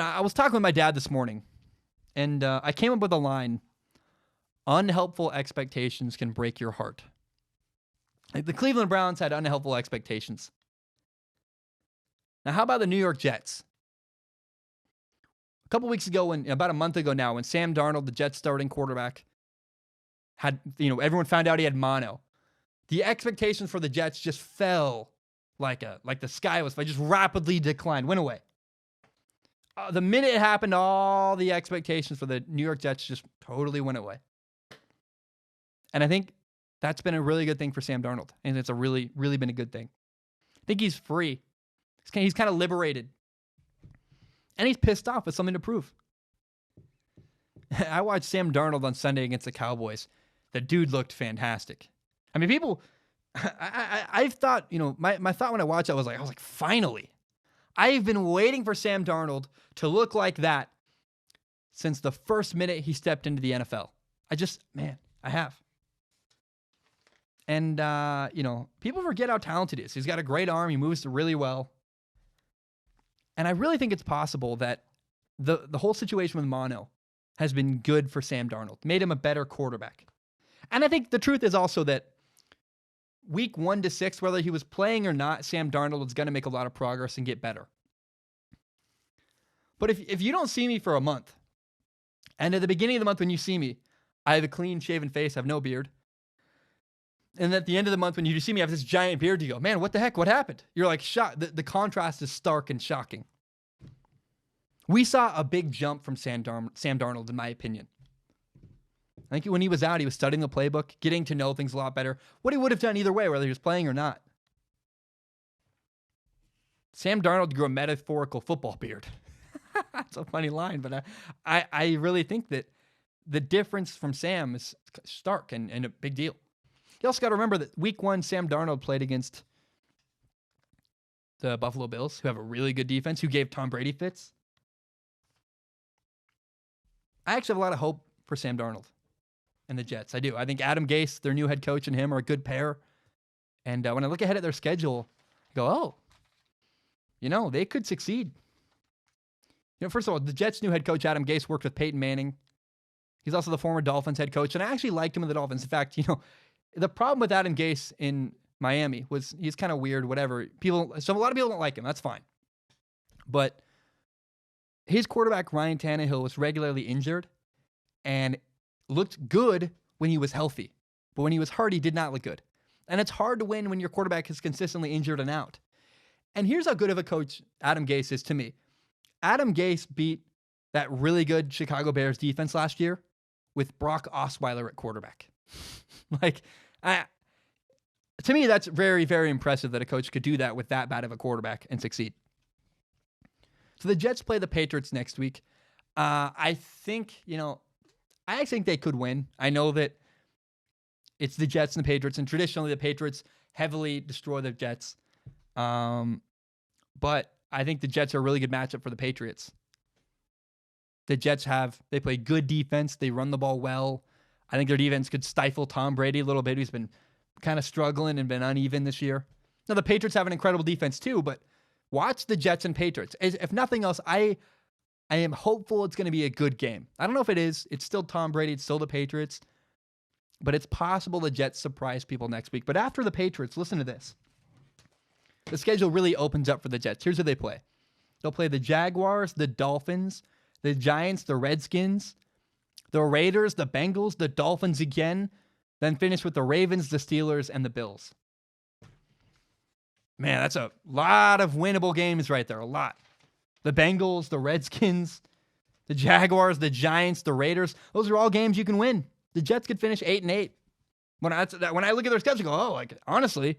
I was talking with my dad this morning, and I came up with a line: unhelpful expectations can break your heart. Like the Cleveland Browns had unhelpful expectations. Now, how about the New York Jets? A couple weeks ago, about a month ago now, when Sam Darnold, the Jets starting quarterback, had, everyone found out he had mono. The expectations for the Jets just fell like the sky was, just rapidly declined, went away. The minute it happened, all the expectations for the New York Jets just totally went away. And I think that's been a really good thing for Sam Darnold. And it's a really, really been a good thing. I think he's free. He's kind of liberated. And he's pissed off with something to prove. I watched Sam Darnold on Sunday against the Cowboys. The dude looked fantastic. I mean, people, I thought, my thought when I watched that was like, finally. I've been waiting for Sam Darnold to look like that since the first minute he stepped into the NFL. I have. And, people forget how talented he is. He's got a great arm. He moves really well. And I really think it's possible that the whole situation with mono has been good for Sam Darnold, made him a better quarterback. And I think the truth is also that week 1 to 6, whether he was playing or not, Sam Darnold is going to make a lot of progress and get better. But if you don't see me for a month, and at the beginning of the month when you see me, I have a clean-shaven face, I have no beard. And at the end of the month when you see me, I have this giant beard, you go, man, what the heck? What happened? You're like, shocked. The contrast is stark and shocking. We saw a big jump from Sam Darnold, in my opinion. I think when he was out, he was studying the playbook, getting to know things a lot better. What he would have done either way, whether he was playing or not. Sam Darnold grew a metaphorical football beard. That's a funny line, but I really think that the difference from Sam is stark and a big deal. You also got to remember that week 1, Sam Darnold played against the Buffalo Bills, who have a really good defense, who gave Tom Brady fits. I actually have a lot of hope for Sam Darnold and the Jets. I do. I think Adam Gase, their new head coach, and him are a good pair. And when I look ahead at their schedule, I go, they could succeed. First of all, the Jets' new head coach, Adam Gase, worked with Peyton Manning. He's also the former Dolphins head coach, and I actually liked him with the Dolphins. In fact, the problem with Adam Gase in Miami was he's kind of weird, whatever. A lot of people don't like him. That's fine. But his quarterback, Ryan Tannehill, was regularly injured and looked good when he was healthy. But when he was hurt, he did not look good. And it's hard to win when your quarterback is consistently injured and out. And here's how good of a coach Adam Gase is to me. Adam Gase beat that really good Chicago Bears defense last year with Brock Osweiler at quarterback. To me, that's very, very impressive that a coach could do that with that bad of a quarterback and succeed. So the Jets play the Patriots next week. I think they could win. I know that it's the Jets and the Patriots, and traditionally the Patriots heavily destroy the Jets. But I think the Jets are a really good matchup for the Patriots. The Jets they play good defense. They run the ball well. I think their defense could stifle Tom Brady a little bit. He's been kind of struggling and been uneven this year. Now, the Patriots have an incredible defense too, but watch the Jets and Patriots. If nothing else, I am hopeful it's going to be a good game. I don't know if it is. It's still Tom Brady. It's still the Patriots. But it's possible the Jets surprise people next week. But after the Patriots, listen to this. The schedule really opens up for the Jets. Here's who they play. They'll play the Jaguars, the Dolphins, the Giants, the Redskins, the Raiders, the Bengals, the Dolphins again, then finish with the Ravens, the Steelers, and the Bills. Man, that's a lot of winnable games right there. A lot. The Bengals, the Redskins, the Jaguars, the Giants, the Raiders. Those are all games you can win. The Jets could finish 8-8. When I look at their schedule, I go, honestly,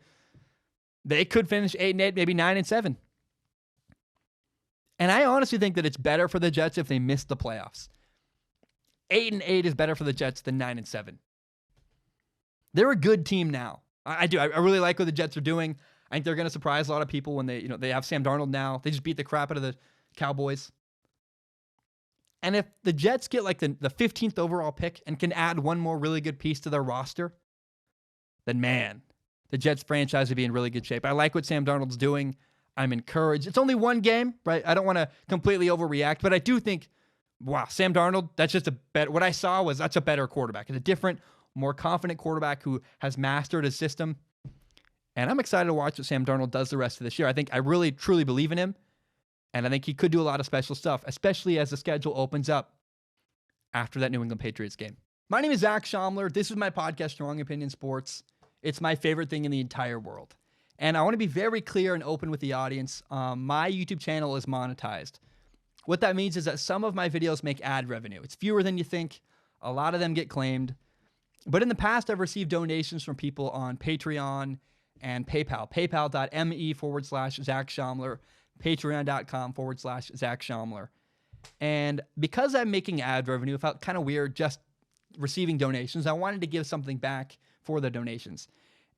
they could finish 8-8, maybe 9-7. And I honestly think that it's better for the Jets if they miss the playoffs. 8-8 is better for the Jets than 9-7. They're a good team now. I do. I really like what the Jets are doing. I think they're going to surprise a lot of people when they have Sam Darnold now. They just beat the crap out of the Cowboys. And if the Jets get like the 15th overall pick and can add one more really good piece to their roster, then man, the Jets franchise would be in really good shape. I like what Sam Darnold's doing. I'm encouraged. It's only one game, right? I don't want to completely overreact, but I do think, wow, Sam Darnold, that's just a better, what I saw was that's a better quarterback. It's a different, more confident quarterback who has mastered his system. And I'm excited to watch what Sam Darnold does the rest of this year. I really, truly believe in him. And I think he could do a lot of special stuff, especially as the schedule opens up after that New England Patriots game. My name is Zach Schaumler. This is my podcast, Strong Opinion Sports. It's my favorite thing in the entire world. And I want to be very clear and open with the audience. My YouTube channel is monetized. What that means is that some of my videos make ad revenue. It's fewer than you think. A lot of them get claimed. But in the past, I've received donations from people on Patreon and PayPal. PayPal.me/Zach Schaumler. Patreon.com/Zach Schaumler. And because I'm making ad revenue, it felt kind of weird just receiving donations. I wanted to give something back for the donations.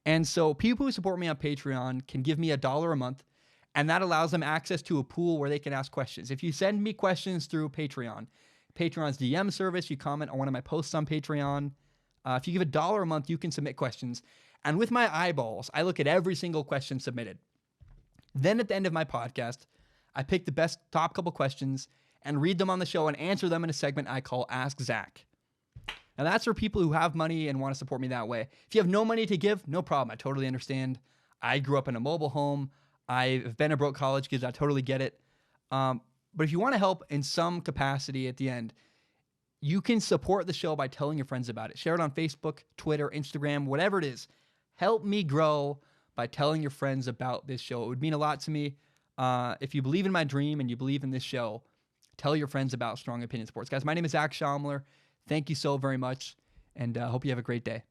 And so people who support me on Patreon can give me $1 a month, and that allows them access to a pool where they can ask questions. If you send me questions through Patreon's DM service, you comment on one of my posts on Patreon. If you give $1 a month, you can submit questions. And with my eyeballs, I look at every single question submitted. Then at the end of my podcast, I pick the best top couple questions and read them on the show and answer them in a segment I call Ask Zach. Now that's for people who have money and want to support me that way. If you have no money to give, no problem. I totally understand. I grew up in a mobile home. I've been a broke college kid. I totally get it. But if you want to help in some capacity at the end, you can support the show by telling your friends about it. Share it on Facebook, Twitter, Instagram, whatever it is. Help me grow by telling your friends about this show. It would mean a lot to me. If you believe in my dream and you believe in this show, tell your friends about Strong Opinion Sports. Guys, my name is Zach Schaumler. Thank you so very much, and hope you have a great day.